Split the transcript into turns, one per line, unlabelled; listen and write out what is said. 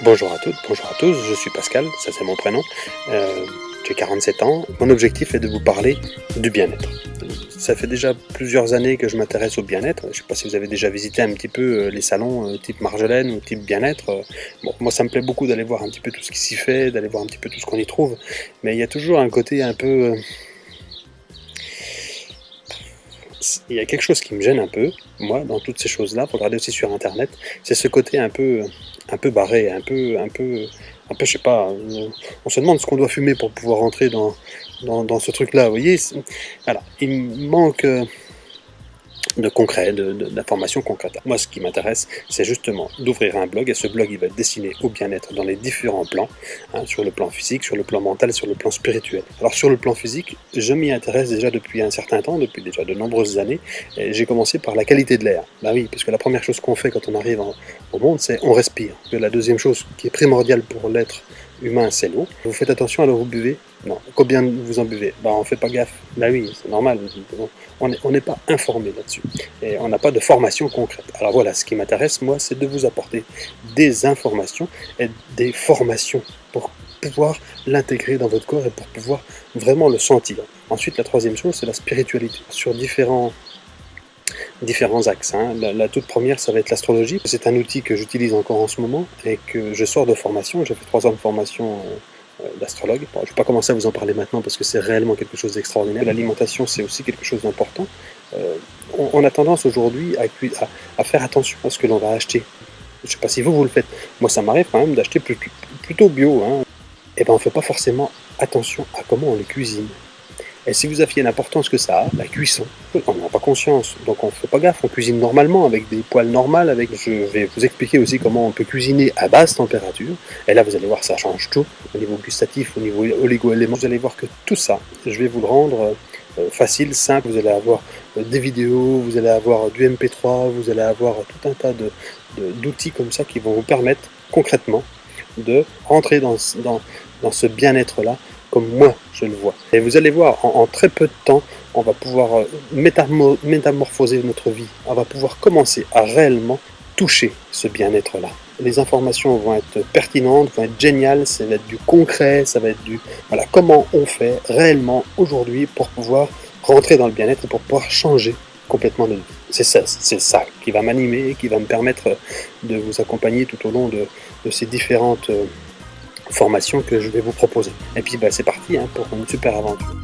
Bonjour à toutes, bonjour à tous, je suis Pascal, ça c'est mon prénom, j'ai 47 ans, mon objectif est de vous parler du bien-être. Ça fait déjà plusieurs années que je m'intéresse au bien-être, je ne sais pas si vous avez déjà visité un petit peu les salons type Marjolaine ou type bien-être. Bon, moi ça me plaît beaucoup d'aller voir un petit peu tout ce qui s'y fait, d'aller voir un petit peu tout ce qu'on y trouve, mais il y a toujours un côté un peu... Il y a quelque chose qui me gêne un peu, moi, dans toutes ces choses-là, pour regarder aussi sur Internet, c'est ce côté un peu barré, je sais pas, on se demande ce qu'on doit fumer pour pouvoir rentrer dans ce truc-là, vous voyez. Voilà, il me manque de concret, d'informations concrètes. Moi, ce qui m'intéresse, c'est justement d'ouvrir un blog, et ce blog, il va être destiné au bien-être dans les différents plans, hein, sur le plan physique, sur le plan mental, sur le plan spirituel. Alors, sur le plan physique, je m'y intéresse déjà depuis un certain temps, depuis déjà de nombreuses années. J'ai commencé par la qualité de l'air. Bah oui, parce que la première chose qu'on fait quand on arrive au monde, c'est on respire. La deuxième chose qui est primordiale pour l'être humain, c'est l'eau. Vous faites attention à l'eau que vous buvez? Non. Combien vous en buvez? Bah, on fait pas gaffe. Bah oui, c'est normal. On n'est pas informé là-dessus. Et on n'a pas de formation concrète. Alors voilà, ce qui m'intéresse, moi, c'est de vous apporter des informations et des formations pour pouvoir l'intégrer dans votre corps et pour pouvoir vraiment le sentir. Ensuite, la troisième chose, c'est la spiritualité. Sur différents axes. Hein. La toute première, ça va être l'astrologie. C'est un outil que j'utilise encore en ce moment et que je sors de formation. J'ai fait 3 ans de formation d'astrologue. Bon, je ne vais pas commencer à vous en parler maintenant parce que c'est réellement quelque chose d'extraordinaire. L'alimentation, c'est aussi quelque chose d'important. On a tendance aujourd'hui à faire attention à ce que l'on va acheter. Je ne sais pas si vous le faites. Moi, ça m'arrive quand même d'acheter plutôt bio. Hein. Et ben, on ne fait pas forcément attention à comment on les cuisine. Et si vous aviez l'importance que ça a, la cuisson, on n'en a pas conscience, donc on ne fait pas gaffe, on cuisine normalement, avec des poêles normales, je vais vous expliquer aussi comment on peut cuisiner à basse température, et là vous allez voir ça change tout, au niveau gustatif, au niveau oligo-éléments, vous allez voir que tout ça, je vais vous le rendre facile, simple, vous allez avoir des vidéos, vous allez avoir du MP3, vous allez avoir tout un tas d'outils comme ça qui vont vous permettre concrètement de rentrer dans ce bien-être-là, comme moi je le vois. Et vous allez voir, en très peu de temps, on va pouvoir métamorphoser notre vie. On va pouvoir commencer à réellement toucher ce bien-être-là. Les informations vont être pertinentes, vont être géniales, ça va être du concret, ça va être du... Voilà, comment on fait réellement aujourd'hui pour pouvoir rentrer dans le bien-être et pour pouvoir changer complètement notre vie. C'est ça qui va m'animer, qui va me permettre de vous accompagner tout au long de ces différentes... formation que je vais vous proposer. Et puis c'est parti pour une super aventure.